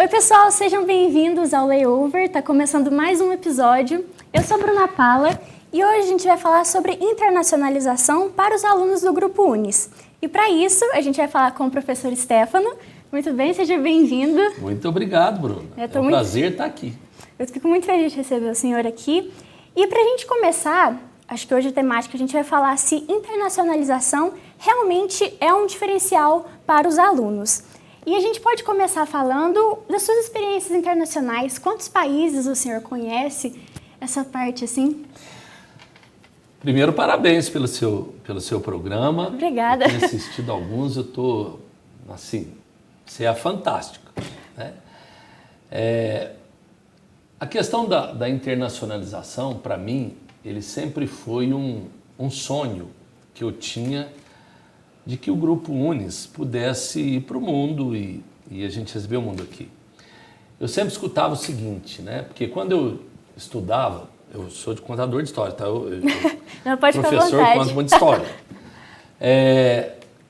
Oi pessoal, sejam bem-vindos ao Layover, está começando mais um episódio. Eu sou a Bruna Pala e hoje a gente vai falar sobre internacionalização para os alunos do Grupo Unis. E para isso a gente vai falar com o professor Stefano. Muito bem, seja bem-vindo. Muito obrigado, Bruna. É um prazer estar aqui. Eu fico muito feliz de receber o senhor aqui. E para a gente começar, acho que hoje a temática a gente vai falar se internacionalização realmente é um diferencial para os alunos. E a gente pode começar falando das suas experiências internacionais. Quantos países o senhor conhece? Essa parte assim. Primeiro, parabéns pelo seu programa. Obrigada. Eu tenho assistido alguns, eu estou, assim, você é fantástico, né? A questão da internacionalização, para mim, ele sempre foi um sonho que eu tinha de que o Grupo Unis pudesse ir para o mundo e a gente receber o mundo aqui. Eu sempre escutava o seguinte, né? Porque quando eu estudava, eu sou de contador de história, tá? Não pode professor conta muita história.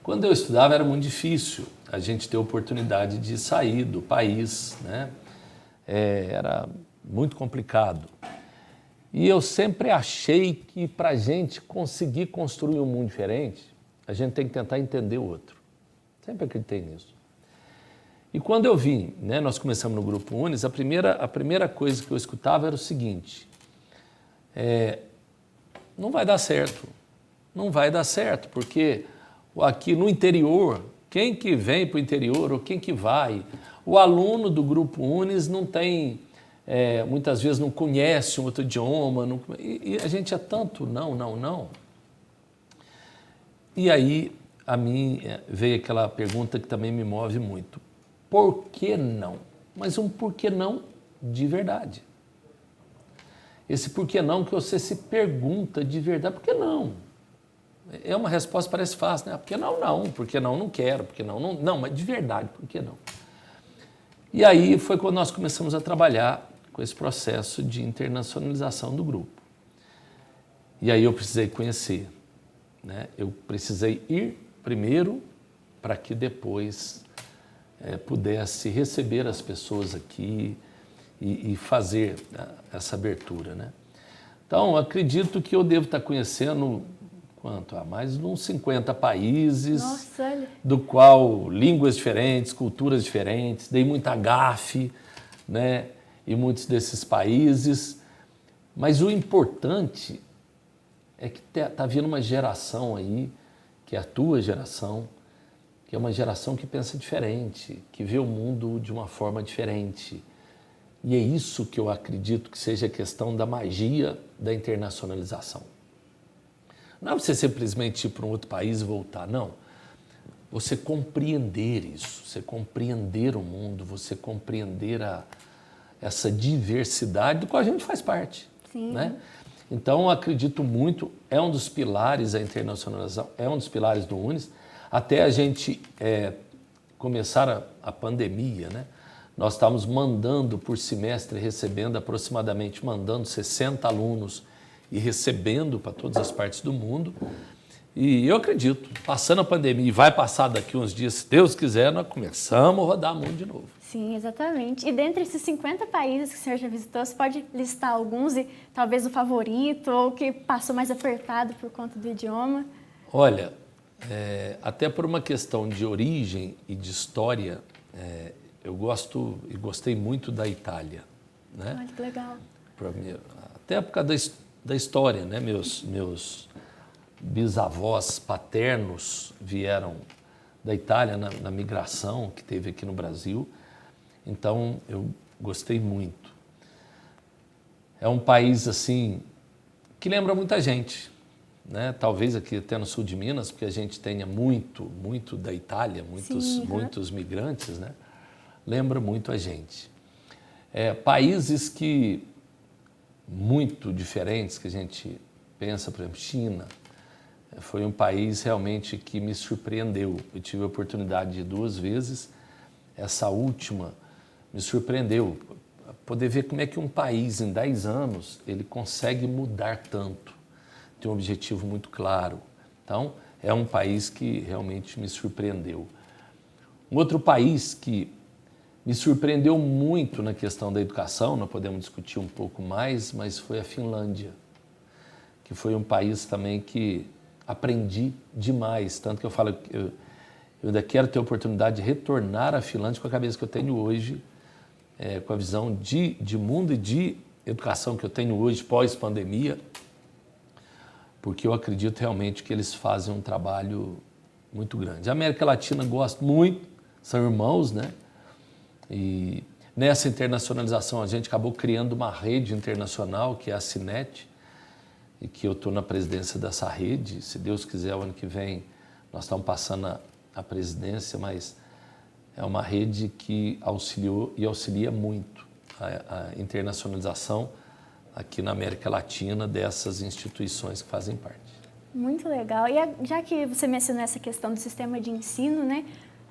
Quando eu estudava era muito difícil a gente ter oportunidade de sair do país, né? Era muito complicado. E eu sempre achei que para a gente conseguir construir um mundo diferente, a gente tem que tentar entender o outro. Sempre acreditei nisso. E quando eu vim, né, nós começamos no Grupo Unis, a primeira coisa que eu escutava era o seguinte: não vai dar certo. Não vai dar certo, porque aqui no interior, quem que vem para o interior ou quem que vai? O aluno do Grupo Unis não tem, muitas vezes não conhece um outro idioma, e a gente é tanto não. E aí a mim veio aquela pergunta que também me move muito. Por que não? Mas um por que não de verdade. Esse por que não que você se pergunta de verdade. Por que não? É uma resposta que parece fácil, né? Por que não? Por que não quero? Por que não, mas de verdade, por que não? E aí foi quando nós começamos a trabalhar com esse processo de internacionalização do grupo. E aí eu precisei conhecer, né? Eu precisei ir primeiro para que depois pudesse receber as pessoas aqui e fazer essa abertura, né? Então, acredito que eu devo estar conhecendo mais de uns 50 países. Nossa, olha. Do qual línguas diferentes, culturas diferentes, dei muita gafe, né, em muitos desses países. Mas o importante é que está vindo uma geração aí, que é a tua geração, que é uma geração que pensa diferente, que vê o mundo de uma forma diferente. E é isso que eu acredito que seja a questão da magia da internacionalização. Não é você simplesmente ir para um outro país e voltar, não. Você compreender isso, você compreender o mundo, você compreender essa diversidade do qual a gente faz parte. Sim. Né? Então, acredito muito, é um dos pilares da internacionalização, é um dos pilares do Unis. Até a gente começar a pandemia, né? Nós estávamos mandando por semestre, recebendo aproximadamente, mandando 60 alunos e recebendo para todas as partes do mundo. E eu acredito, passando a pandemia, e vai passar daqui uns dias, se Deus quiser, nós começamos a rodar o mundo de novo. Sim, exatamente. E dentre esses 50 países que o senhor já visitou, você pode listar alguns e talvez o favorito ou que passou mais apertado por conta do idioma? Olha, até por uma questão de origem e de história, eu gosto e gostei muito da Itália. Né? Olha que legal. Até por causa da história, né? Meus bisavós paternos vieram da Itália na migração que teve aqui no Brasil. Então, eu gostei muito. É um país, assim, que lembra muita gente, né? Talvez aqui até no sul de Minas, porque a gente tenha muito da Itália, muitos migrantes, né? Lembra muito a gente. Países que muito diferentes, que a gente pensa, por exemplo, China, foi um país realmente que me surpreendeu. Eu tive a oportunidade de ir 2 vezes, essa última me surpreendeu. Poder ver como é que um país, em 10 anos, ele consegue mudar tanto, tem um objetivo muito claro. Então, é um país que realmente me surpreendeu. Um outro país que me surpreendeu muito na questão da educação, nós podemos discutir um pouco mais, mas foi a Finlândia, que foi um país também que aprendi demais, tanto que eu falo que eu ainda quero ter a oportunidade de retornar à Finlândia com a cabeça que eu tenho hoje, com a visão de mundo e de educação que eu tenho hoje, pós-pandemia, porque eu acredito realmente que eles fazem um trabalho muito grande. A América Latina gosto muito, são irmãos, né? E nessa internacionalização a gente acabou criando uma rede internacional, que é a Cinet, e que eu estou na presidência dessa rede. Se Deus quiser, o ano que vem nós estamos passando a presidência, mas é uma rede que auxiliou e auxilia muito a internacionalização aqui na América Latina dessas instituições que fazem parte. Muito legal. E já que você mencionou essa questão do sistema de ensino, né?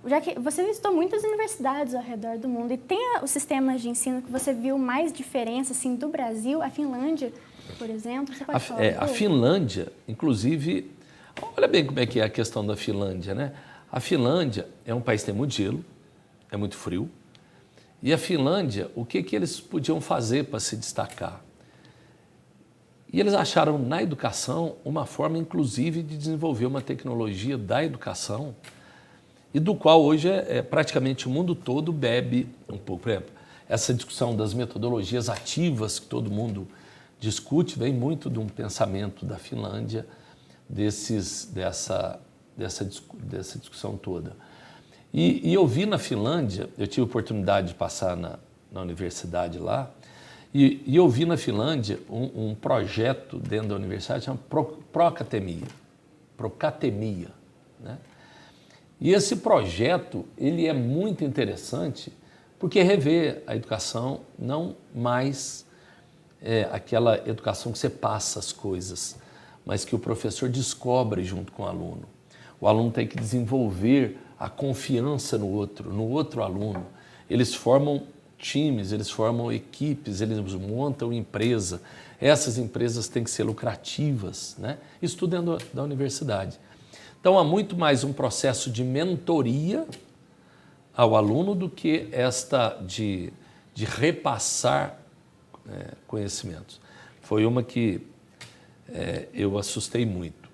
Já que você visitou muitas universidades ao redor do mundo, e tem os sistemas de ensino que você viu mais diferença, assim, do Brasil, a Finlândia, por exemplo? Você pode falar a Finlândia, inclusive, olha bem como é que é a questão da Finlândia, né? A Finlândia é um país que tem muito gelo, é muito frio, e a Finlândia, o que eles podiam fazer para se destacar? E eles acharam na educação uma forma, inclusive, de desenvolver uma tecnologia da educação e do qual hoje praticamente o mundo todo bebe um pouco. Por exemplo, essa discussão das metodologias ativas que todo mundo discute vem muito de um pensamento da Finlândia, dessa discussão toda. E eu vi na Finlândia, eu tive a oportunidade de passar na universidade lá, e eu vi na Finlândia um projeto dentro da universidade chamado Procatemia, né? E esse projeto, ele é muito interessante porque revê a educação não mais aquela educação que você passa as coisas, mas que o professor descobre junto com o aluno. O aluno tem que desenvolver a confiança no outro aluno. Eles formam times, eles formam equipes, eles montam empresa. Essas empresas têm que ser lucrativas, né? Isso tudo dentro da universidade. Então, há muito mais um processo de mentoria ao aluno do que esta de repassar conhecimentos. Foi uma que eu assustei muito.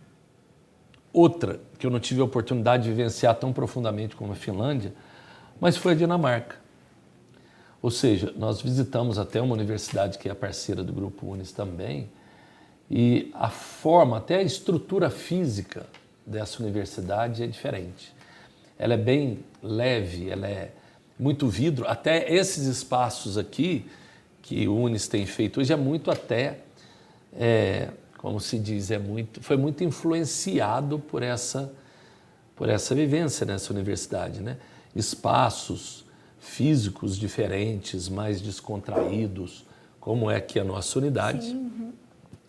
Outra que eu não tive a oportunidade de vivenciar tão profundamente como a Finlândia, mas foi a Dinamarca. Ou seja, nós visitamos até uma universidade que é parceira do Grupo Unis também, e a forma, até a estrutura física dessa universidade é diferente. Ela é bem leve, ela é muito vidro. Até esses espaços aqui que o Unis tem feito hoje é muito como se diz, foi muito influenciado por essa vivência nessa universidade, né? Espaços físicos diferentes, mais descontraídos, como é aqui a nossa unidade. Sim, uhum.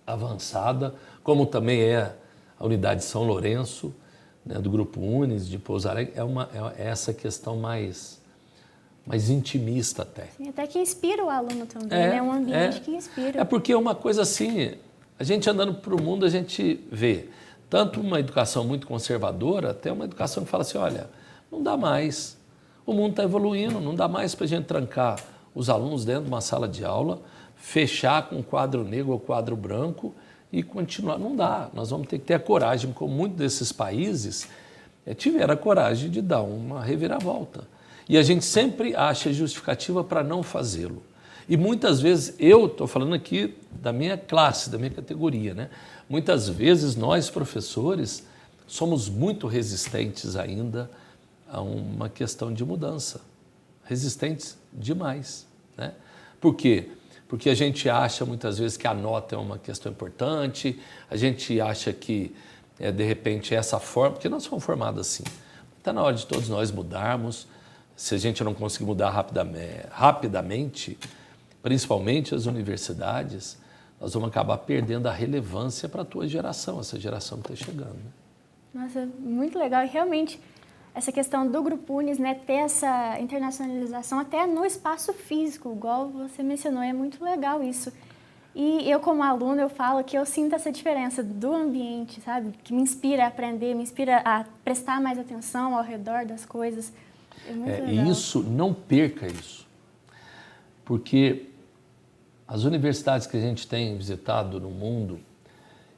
Avançada, como também é a unidade São Lourenço, né, do Grupo Unis, de Pouso Alegre, é essa questão mais intimista até. Sim, até que inspira o aluno também, né? Um ambiente que inspira. É porque é uma coisa assim, a gente andando para o mundo, a gente vê tanto uma educação muito conservadora, até uma educação que fala assim, olha, não dá mais, o mundo está evoluindo, não dá mais para a gente trancar os alunos dentro de uma sala de aula, fechar com quadro negro ou quadro branco e continuar. Não dá, nós vamos ter que ter a coragem, como muitos desses países tiveram a coragem de dar uma reviravolta. E a gente sempre acha justificativa para não fazê-lo. E muitas vezes, eu estou falando aqui da minha classe, da minha categoria, né? Muitas vezes nós, professores, somos muito resistentes ainda a uma questão de mudança. Resistentes demais, né? Por quê? Porque a gente acha muitas vezes que a nota é uma questão importante, a gente acha que, de repente, essa forma, porque nós fomos formados assim. Está na hora de todos nós mudarmos. Se a gente não conseguir mudar rapidamente, principalmente as universidades, nós vamos acabar perdendo a relevância para a tua geração, essa geração que está chegando. Né? Nossa, muito legal. E realmente, essa questão do Grupo Unis, né, ter essa internacionalização até no espaço físico, igual você mencionou, é muito legal isso. E eu, como aluna, eu falo que eu sinto essa diferença do ambiente, sabe? Que me inspira a aprender, me inspira a prestar mais atenção ao redor das coisas. É muito legal. E isso, não perca isso. Porque as universidades que a gente tem visitado no mundo,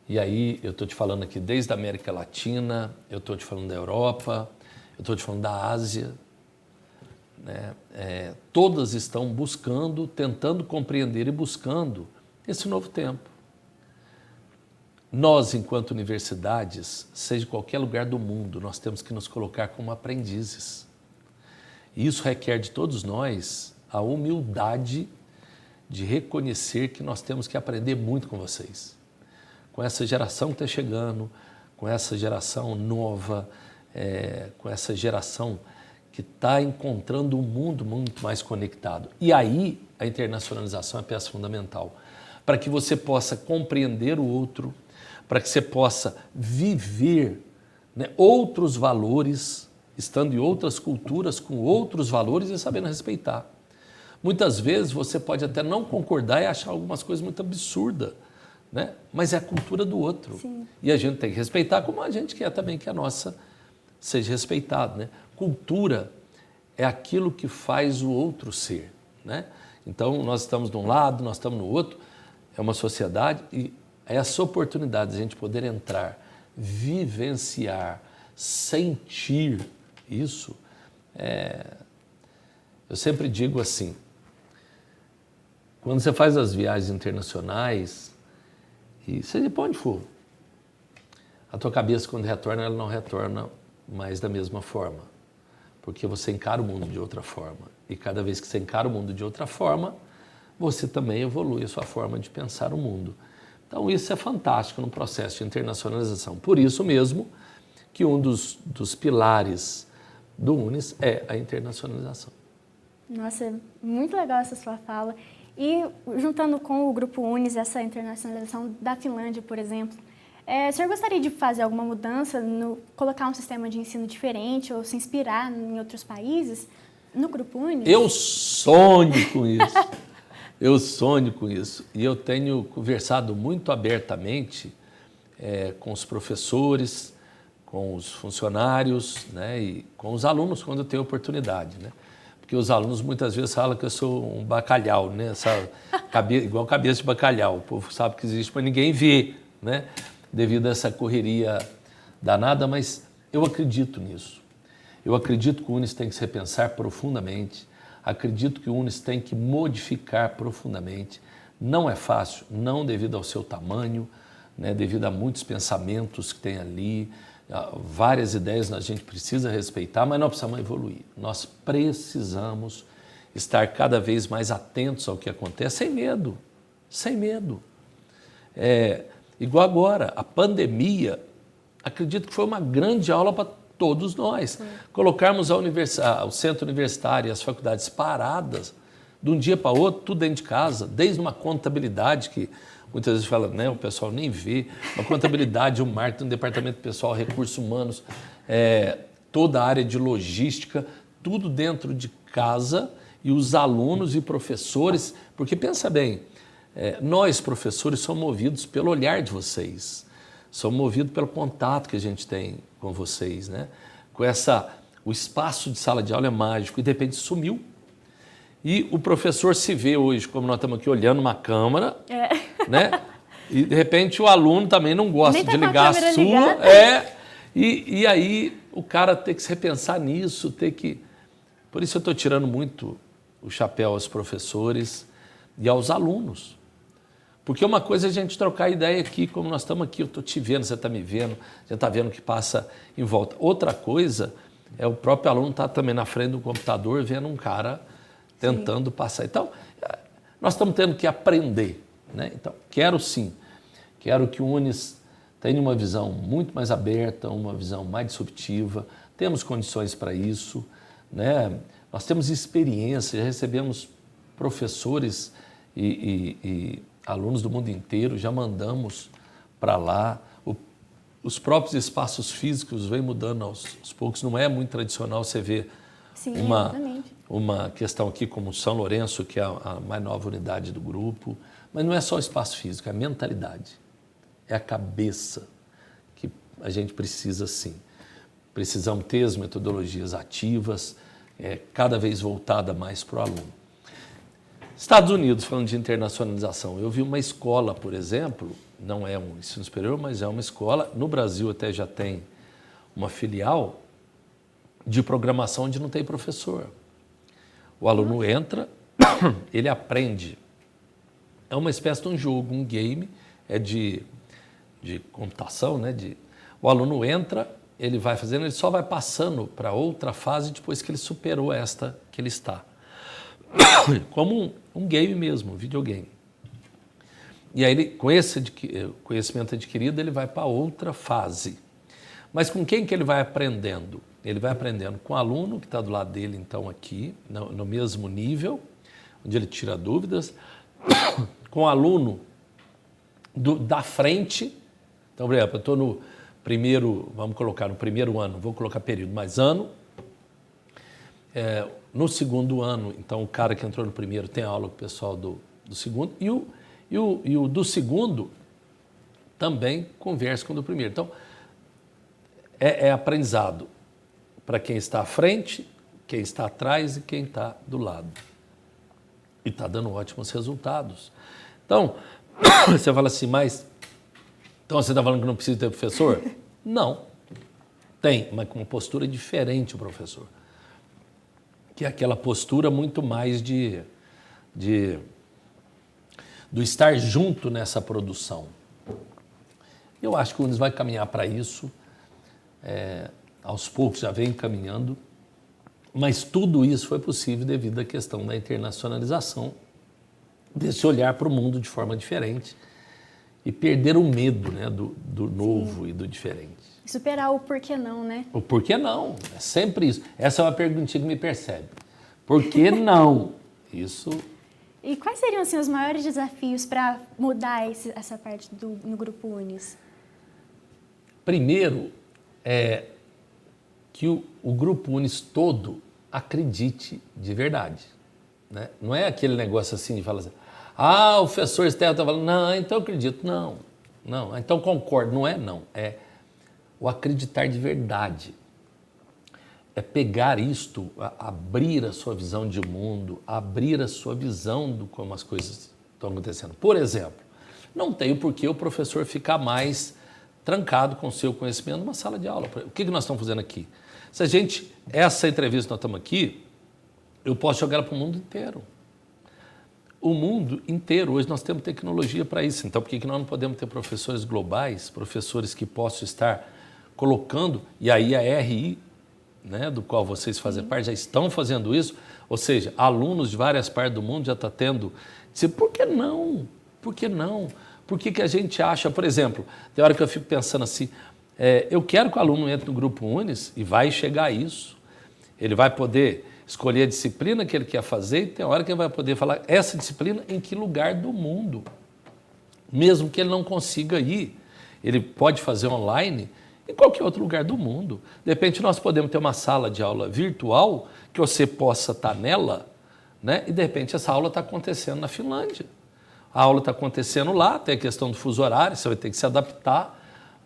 e aí eu estou te falando aqui desde a América Latina, eu estou te falando da Europa, eu estou te falando da Ásia, né? Todas estão buscando, tentando compreender e buscando esse novo tempo. Nós, enquanto universidades, seja em qualquer lugar do mundo, nós temos que nos colocar como aprendizes. E isso requer de todos nós a humildade de reconhecer que nós temos que aprender muito com vocês. Com essa geração que está chegando, com essa geração nova, com essa geração que está encontrando um mundo muito mais conectado. E aí a internacionalização é a peça fundamental, para que você possa compreender o outro, para que você possa viver, né, outros valores, estando em outras culturas, com outros valores e sabendo respeitar. Muitas vezes você pode até não concordar e achar algumas coisas muito absurdas, né? Mas é a cultura do outro. Sim. E a gente tem que respeitar, como a gente quer também que a nossa seja respeitada, né? Cultura é aquilo que faz o outro ser, né? Então, nós estamos de um lado, nós estamos no outro, é uma sociedade e essa oportunidade de a gente poder entrar, vivenciar, sentir isso, eu sempre digo assim, quando você faz as viagens internacionais, e seja para onde for, a tua cabeça, quando retorna, ela não retorna mais da mesma forma, porque você encara o mundo de outra forma. E cada vez que você encara o mundo de outra forma, você também evolui a sua forma de pensar o mundo. Então, isso é fantástico no processo de internacionalização. Por isso mesmo que um dos pilares do UNES é a internacionalização. Nossa, é muito legal essa sua fala. E juntando com o Grupo UNES, essa internacionalização da Finlândia, por exemplo, o senhor gostaria de fazer alguma mudança, colocar um sistema de ensino diferente ou se inspirar em outros países no Grupo UNES? Eu sonho com isso. Eu sonho com isso. E eu tenho conversado muito abertamente com os professores, com os funcionários, né, e com os alunos quando eu tenho oportunidade, né? Porque os alunos muitas vezes falam que eu sou um bacalhau, né? Igual cabeça de bacalhau. O povo sabe que existe, mas ninguém vê, né? Devido a essa correria danada, mas eu acredito nisso. Eu acredito que o UNES tem que se repensar profundamente, acredito que o UNES tem que modificar profundamente. Não é fácil, não devido ao seu tamanho, né? Devido a muitos pensamentos que tem ali, várias ideias a gente precisa respeitar, mas nós precisamos evoluir. Nós precisamos estar cada vez mais atentos ao que acontece, sem medo, sem medo. Igual agora, a pandemia, acredito que foi uma grande aula para todos nós. Sim. Colocarmos o centro universitário e as faculdades paradas, de um dia para outro, tudo dentro de casa, desde uma contabilidade que muitas vezes fala, né, o pessoal nem vê, uma contabilidade, um marketing, um departamento pessoal, recursos humanos, toda a área de logística, tudo dentro de casa e os alunos e professores, porque pensa bem, nós professores somos movidos pelo olhar de vocês, somos movidos pelo contato que a gente tem com vocês, né? O espaço de sala de aula é mágico e de repente sumiu. E o professor se vê hoje, como nós estamos aqui olhando uma câmera, né? E de repente o aluno também não gosta de ligar a sua. E aí o cara tem que se repensar nisso, Por isso eu estou tirando muito o chapéu aos professores e aos alunos. Porque uma coisa é a gente trocar ideia aqui, como nós estamos aqui, eu estou te vendo, você está me vendo, você está vendo o que passa em volta. Outra coisa é o próprio aluno estar também na frente do computador vendo um cara tentando passar. Então, nós estamos tendo que aprender, né? Então, quero que o UNES tenha uma visão muito mais aberta, uma visão mais disruptiva, temos condições para isso, né? Nós temos experiência, já recebemos professores e alunos do mundo inteiro, já mandamos para lá. Os próprios espaços físicos vêm mudando aos poucos, não é muito tradicional você ver. Sim, uma questão aqui como São Lourenço, que é a mais nova unidade do grupo, mas não é só o espaço físico, é a mentalidade, é a cabeça que a gente precisa sim. Precisamos ter as metodologias ativas, cada vez voltada mais para o aluno. Estados Unidos, falando de internacionalização, eu vi uma escola, por exemplo, não é um ensino superior, mas é uma escola, no Brasil até já tem uma filial de programação onde não tem professor. O aluno entra, ele aprende. É uma espécie de um jogo, um game, é de computação, né? O aluno entra, ele vai fazendo, ele só vai passando para outra fase depois que ele superou esta que ele está. Como um game mesmo, um videogame. E aí, com esse conhecimento adquirido, ele vai para outra fase. Mas com quem que ele vai aprendendo? Ele vai aprendendo com o aluno que está do lado dele, então, aqui, no mesmo nível, onde ele tira dúvidas, com o aluno da frente. Então, por exemplo, eu estou no primeiro, vamos colocar no primeiro ano, vou colocar período, mais ano. No segundo ano, então, o cara que entrou no primeiro tem aula com o pessoal do segundo, e o do segundo também conversa com o do primeiro. Então, é aprendizado para quem está à frente, quem está atrás e quem está do lado. E está dando ótimos resultados. Então, você fala assim, mas então você está falando que não precisa ter professor? Não. Tem, mas com uma postura diferente o professor. Que é aquela postura muito mais do estar junto nessa produção. Eu acho que o Unis vai caminhar para isso, aos poucos já vem caminhando, mas tudo isso foi possível devido à questão da internacionalização, desse olhar para o mundo de forma diferente e perder o medo, né, do novo. Sim. E do diferente. Superar o porquê não, né? O porquê não, é sempre isso. Essa é uma perguntinha que me percebe. Por que não? Isso. E quais seriam assim, os maiores desafios para mudar essa parte no Grupo Unis? Primeiro, que o Grupo Unis todo acredite de verdade. Né? Não é aquele negócio assim de falar assim, o professor Estela está falando, não, então eu acredito. Não, então concordo. Não é não, é o acreditar de verdade. É pegar isto, abrir a sua visão de mundo, abrir a sua visão de como as coisas estão acontecendo. Por exemplo, não tem por que o professor ficar mais trancado com o seu conhecimento numa sala de aula. O que nós estamos fazendo aqui? Se essa entrevista que nós estamos aqui, eu posso jogar ela para o mundo inteiro. O mundo inteiro, hoje nós temos tecnologia para isso. Então, por que nós não podemos ter professores globais, professores que possam estar colocando, e aí a RI, né, do qual vocês fazem parte, já estão fazendo isso, ou seja, alunos de várias partes do mundo já estão tendo... Por que não? Por que não? Por que a gente acha, por exemplo, tem hora que eu fico pensando assim, eu quero que o aluno entre no Grupo Unis e vai chegar a isso. Ele vai poder escolher a disciplina que ele quer fazer e tem hora que ele vai poder falar essa disciplina em que lugar do mundo. Mesmo que ele não consiga ir, ele pode fazer online em qualquer outro lugar do mundo. De repente, nós podemos ter uma sala de aula virtual que você possa estar nela, né? E, de repente, essa aula está acontecendo na Finlândia. A aula está acontecendo lá, tem a questão do fuso horário, você vai ter que se adaptar,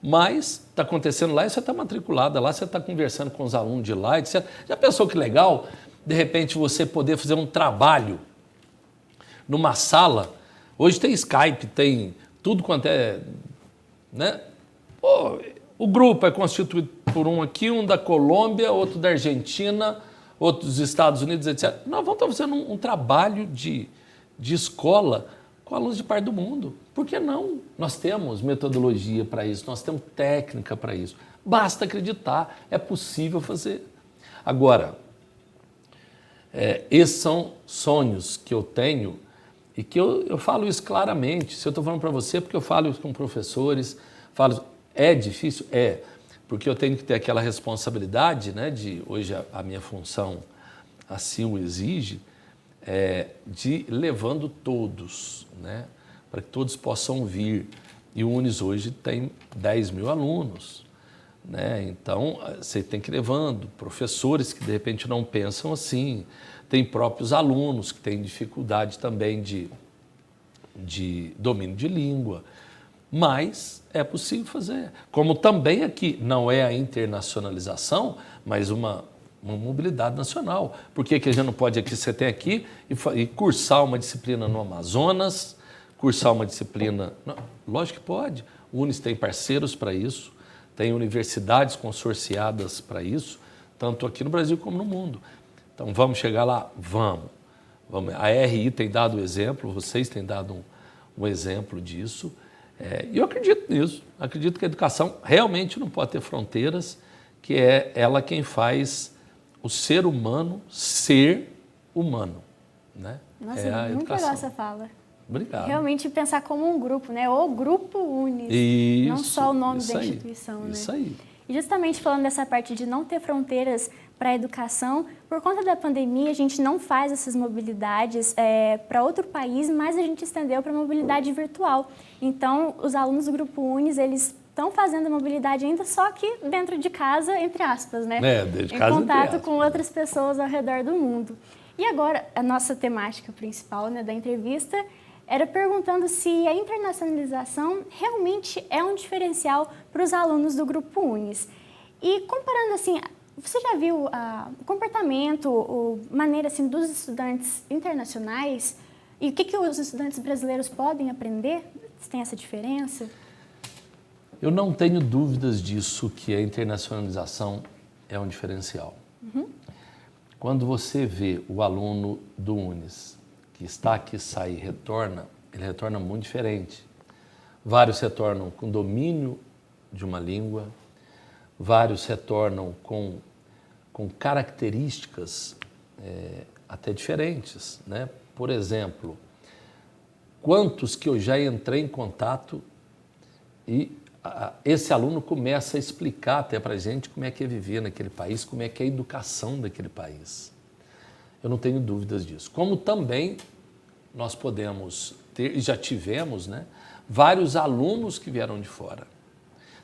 mas está acontecendo lá e você está matriculada lá, você está conversando com os alunos de lá, etc. Já pensou que legal, de repente, você poder fazer um trabalho numa sala? Hoje tem Skype, tem tudo quanto é... né? O grupo é constituído por um aqui, um da Colômbia, outro da Argentina, outro dos Estados Unidos, etc. Nós vamos estar fazendo um trabalho de escola com alunos de parte do mundo. Por que não? Nós temos metodologia para isso, nós temos técnica para isso. Basta acreditar, é possível fazer. Agora, esses são sonhos que eu tenho e que eu falo isso claramente. Se eu estou falando para você, porque eu falo isso com professores, é difícil? Porque eu tenho que ter aquela responsabilidade, né, hoje a minha função assim o exige, de levando todos, né, para que todos possam vir. E o Unis hoje tem 10 mil alunos. Né? Então, você tem que ir levando professores que, de repente, não pensam assim. Tem próprios alunos que têm dificuldade também de domínio de língua. Mas é possível fazer. Como também aqui não é a internacionalização, mas uma uma mobilidade nacional. Por que a gente não pode aqui, você tem aqui, e cursar uma disciplina no Amazonas, cursar uma disciplina... Não, lógico que pode. O Unis tem parceiros para isso, tem universidades consorciadas para isso, tanto aqui no Brasil como no mundo. Então, vamos chegar lá? Vamos. A RI tem dado o exemplo, vocês têm dado um exemplo disso, e eu acredito nisso. Acredito que a educação realmente não pode ter fronteiras, que é ela quem faz o ser humano ser humano. Né? Nossa, é a muito educação. legal essa fala. Obrigado. Realmente pensar como um grupo, né? O Grupo Unis, isso, não só o nome da aí, instituição. Isso né? aí. E justamente falando dessa parte de não ter fronteiras para a educação, por conta da pandemia, a gente não faz essas mobilidades para outro país, mas a gente estendeu para a mobilidade virtual. Então, os alunos do Grupo Unis, eles estão fazendo a mobilidade ainda, só que dentro de casa, entre aspas, né? Dentro de casa, em contato com outras pessoas ao redor do mundo. E agora, a nossa temática principal, né, da entrevista era perguntando se a internacionalização realmente é um diferencial para os alunos do Grupo Unis. E comparando assim, você já viu o comportamento, a maneira assim, dos estudantes internacionais e o que os estudantes brasileiros podem aprender? Se tem essa diferença? Eu não tenho dúvidas disso, que a internacionalização é um diferencial. Quando você vê o aluno do Unis, que está aqui, sai e retorna, ele retorna muito diferente. Vários retornam com domínio de uma língua, vários retornam com características até diferentes. Né? Por exemplo, quantos que eu já entrei em contato e esse aluno começa a explicar até para a gente como é que é viver naquele país, como é que é a educação daquele país. Eu não tenho dúvidas disso. Como também nós podemos ter, e já tivemos, né, vários alunos que vieram de fora.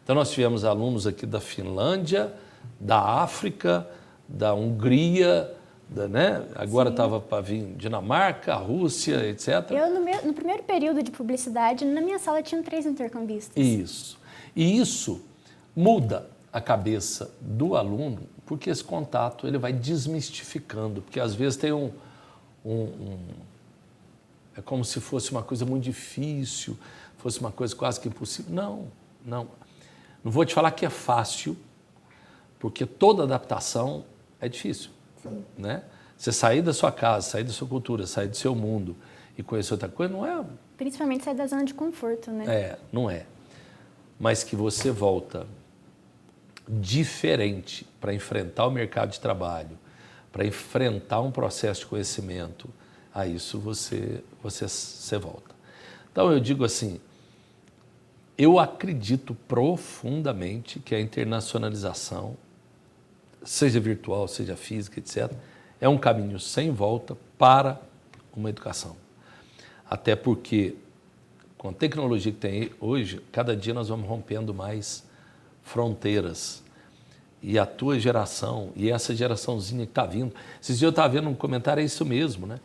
Então, nós tivemos alunos aqui da Finlândia, da África, da Hungria, né? Agora estava para vir Dinamarca, Rússia, etc. Eu, no primeiro período de publicidade, na minha sala tinham 3 intercambistas. Isso. E isso muda a cabeça do aluno, porque esse contato ele vai desmistificando, porque às vezes tem é como se fosse uma coisa muito difícil, fosse uma coisa quase que impossível. Não. Não vou te falar que é fácil, porque toda adaptação é difícil. Né? Você sair da sua casa, sair da sua cultura, sair do seu mundo e conhecer outra coisa, não é... Principalmente sair da zona de conforto, né? Não é. Mas que você volta diferente para enfrentar o mercado de trabalho, para enfrentar um processo de conhecimento, a isso você volta. Então, eu digo assim, eu acredito profundamente que a internacionalização, seja virtual, seja física, etc., é um caminho sem volta para uma educação. Até porque, com a tecnologia que tem hoje, cada dia nós vamos rompendo mais fronteiras. E a tua geração, e essa geraçãozinha que está vindo... Esses dias eu estava vendo um comentário, é isso mesmo, né?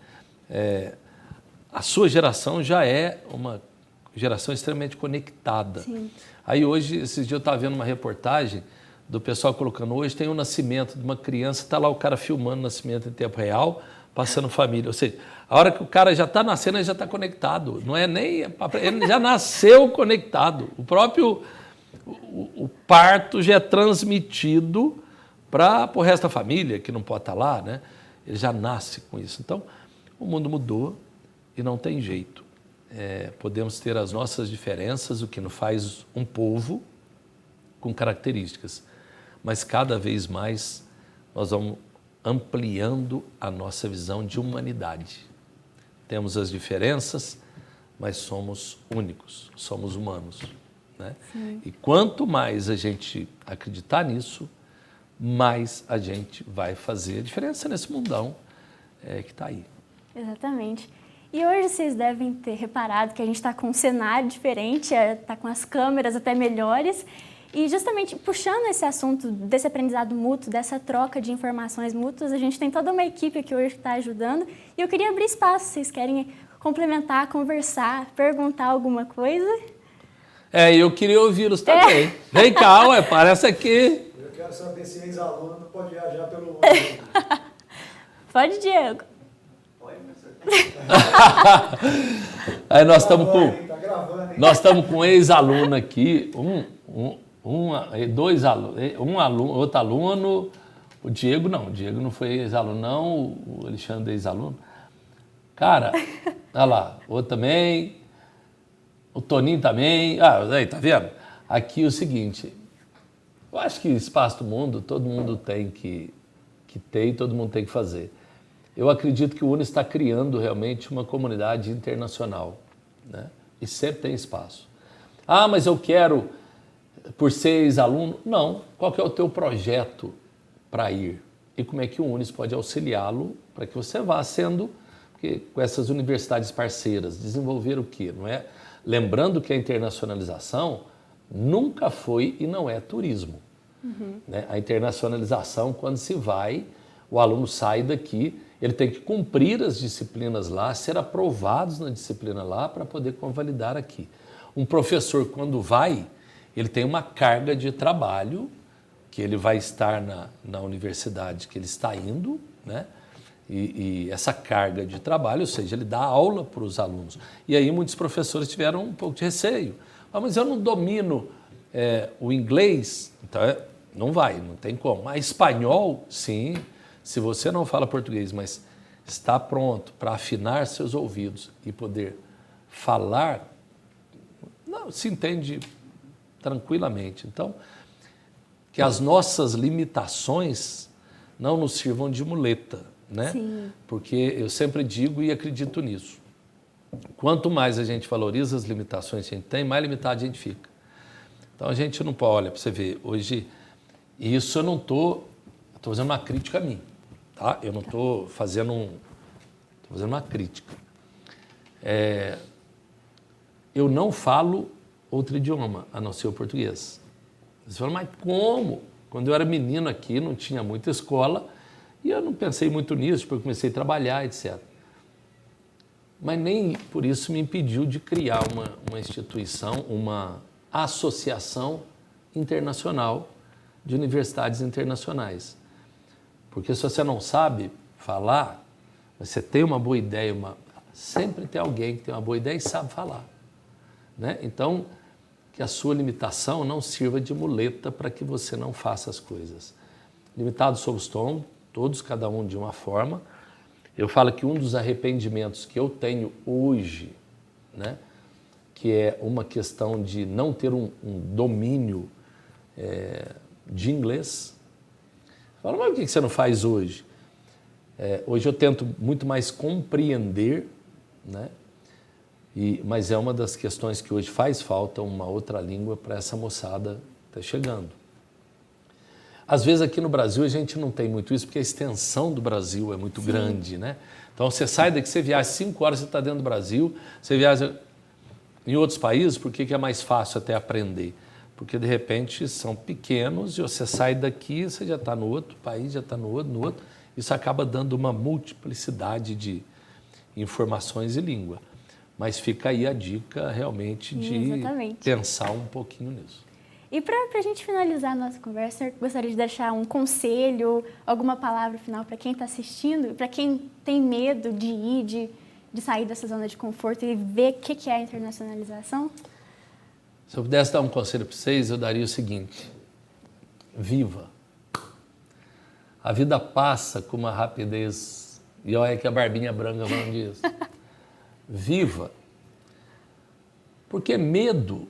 A sua geração já é uma geração extremamente conectada. Sim. Aí hoje, esses dias eu estava vendo uma reportagem do pessoal colocando, hoje tem o nascimento de uma criança, está lá o cara filmando o nascimento em tempo real, passando família. Ou seja, a hora que o cara já está nascendo, ele já está conectado. Não é nem... Ele já nasceu conectado. O próprio... O parto já é transmitido para o resto da família, que não pode estar lá, né? Ele já nasce com isso. Então, o mundo mudou e não tem jeito. Podemos ter as nossas diferenças, o que nos faz um povo com características, mas cada vez mais nós vamos ampliando a nossa visão de humanidade. Temos as diferenças, mas somos únicos, somos humanos. Né? E quanto mais a gente acreditar nisso, mais a gente vai fazer a diferença nesse mundão que está aí. Exatamente. E hoje vocês devem ter reparado que a gente está com um cenário diferente, está com as câmeras até melhores. E justamente puxando esse assunto desse aprendizado mútuo, dessa troca de informações mútuas, a gente tem toda uma equipe aqui hoje que está ajudando. E eu queria abrir espaço, se vocês querem complementar, conversar, perguntar alguma coisa. Eu queria ouvi-los também. Vem cá, parece aqui. Eu quero quero saber se ex-aluno pode viajar pelo mundo. Pode, Diego. Pode, professor. Aí nós estamos Tá gravando, hein? nós estamos com um ex-aluno aqui, dois alunos, outro aluno, o Diego não foi ex-aluno não, o Alexandre é ex-aluno. Cara, olha lá, outro também, o Toninho também, aí, tá vendo? Aqui é o seguinte, eu acho que espaço do mundo, todo mundo tem que ter e todo mundo tem que fazer. Eu acredito que o UNE está criando realmente uma comunidade internacional, né? E sempre tem espaço. Mas eu quero, por ser ex-aluno, não. Qual que é o teu projeto para ir? E como é que o UNES pode auxiliá-lo para que você vá sendo, porque com essas universidades parceiras, desenvolver o quê? Não é? Lembrando que a internacionalização nunca foi e não é turismo. Né? A internacionalização, quando se vai, o aluno sai daqui, ele tem que cumprir as disciplinas lá, ser aprovado na disciplina lá para poder convalidar aqui. Um professor, quando vai, ele tem uma carga de trabalho que ele vai estar na universidade que ele está indo, né? E essa carga de trabalho, ou seja, ele dá aula para os alunos. E aí muitos professores tiveram um pouco de receio. Mas eu não domino o inglês, então não vai, não tem como. Mas espanhol, sim. Se você não fala português, mas está pronto para afinar seus ouvidos e poder falar, não, se entende tranquilamente. Então, que as nossas limitações não nos sirvam de muleta, né? Sim. Porque eu sempre digo e acredito nisso. Quanto mais a gente valoriza as limitações que a gente tem, mais limitado a gente fica. Então, a gente não pode, olha, para você ver, hoje, isso eu não estou fazendo uma crítica a mim. Tá? Eu não estou fazendo estou fazendo uma crítica. Eu não falo outro idioma, a não ser o português. Você fala, mas como? Quando eu era menino aqui, não tinha muita escola, e eu não pensei muito nisso, porque eu comecei a trabalhar, etc. Mas nem por isso me impediu de criar uma instituição, uma associação internacional de universidades internacionais. Porque se você não sabe falar, você tem uma boa ideia, sempre tem alguém que tem uma boa ideia e sabe falar. Né? Então, que a sua limitação não sirva de muleta para que você não faça as coisas. Limitados somos todos, cada um de uma forma. Eu falo que um dos arrependimentos que eu tenho hoje, né, que é uma questão de não ter um domínio de inglês. Fala, mas o que você não faz hoje? Hoje eu tento muito mais compreender, né? Mas é uma das questões que hoje faz falta uma outra língua para essa moçada que está chegando. Às vezes aqui no Brasil a gente não tem muito isso, porque a extensão do Brasil é muito grande, né? Então você sai daqui, você viaja 5 horas, você está dentro do Brasil, você viaja em outros países, por que é mais fácil até aprender? Porque, de repente, são pequenos e você sai daqui, você já está no outro país, já está no outro. Isso acaba dando uma multiplicidade de informações e língua. Mas fica aí a dica, realmente, de pensar um pouquinho nisso. E para a gente finalizar a nossa conversa, eu gostaria de deixar um conselho, alguma palavra final para quem está assistindo, para quem tem medo de ir, de sair dessa zona de conforto e ver o que é a internacionalização? Se eu pudesse dar um conselho para vocês, eu daria o seguinte: viva. A vida passa com uma rapidez, e olha que a barbinha branca falando disso. Viva. Porque medo,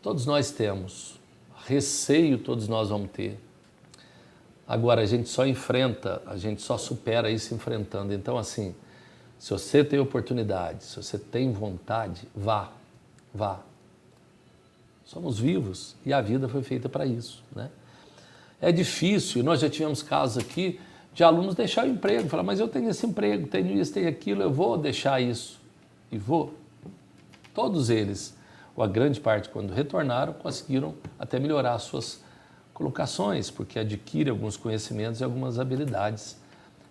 todos nós temos, receio todos nós vamos ter. Agora, a gente só enfrenta, a gente só supera isso enfrentando. Então, assim, se você tem oportunidade, se você tem vontade, vá. Somos vivos e a vida foi feita para isso, né? É difícil, nós já tivemos casos aqui de alunos deixar o emprego, falar, mas eu tenho esse emprego, tenho isso, tenho aquilo, eu vou deixar isso. E vou. Todos eles, ou a grande parte, quando retornaram, conseguiram até melhorar as suas colocações, porque adquire alguns conhecimentos e algumas habilidades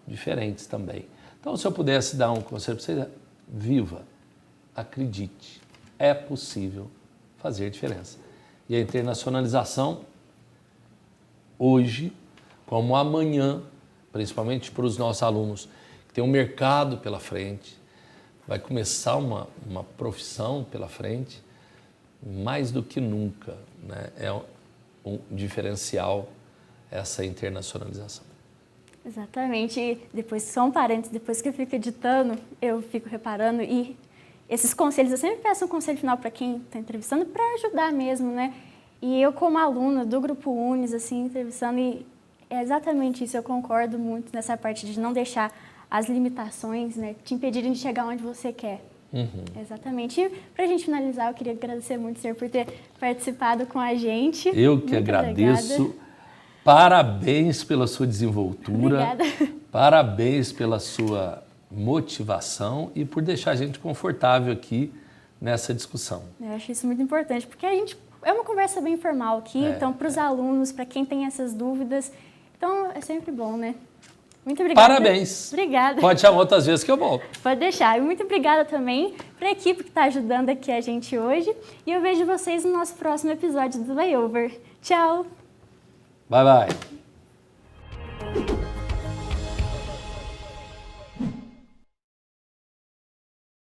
diferentes também. Então, se eu pudesse dar um conselho para vocês, viva, acredite, é possível fazer diferença. E a internacionalização hoje como amanhã, principalmente para os nossos alunos que têm um mercado pela frente, vai começar uma profissão pela frente, mais do que nunca, né? É um diferencial essa internacionalização. Exatamente. E depois, só um parênteses, depois que eu fico editando, eu fico reparando e esses conselhos, eu sempre peço um conselho final para quem está entrevistando para ajudar mesmo, né? E eu, como aluna do Grupo Unis, assim, entrevistando, e é exatamente isso, eu concordo muito nessa parte de não deixar as limitações, né, te impedirem de chegar onde você quer. Exatamente. E para a gente finalizar, eu queria agradecer muito, senhor, por ter participado com a gente. Eu que muito agradeço. Obrigada. Parabéns pela sua desenvoltura. Obrigada. Parabéns pela sua motivação e por deixar a gente confortável aqui nessa discussão. Eu acho isso muito importante, porque a gente é uma conversa bem informal aqui, então para os alunos, para quem tem essas dúvidas, então é sempre bom, né? Muito obrigada. Parabéns. Obrigada. Pode chamar outras vezes que eu volto. Pode deixar. E muito obrigada também para a equipe que está ajudando aqui a gente hoje. E eu vejo vocês no nosso próximo episódio do Layover. Tchau! Bye, bye.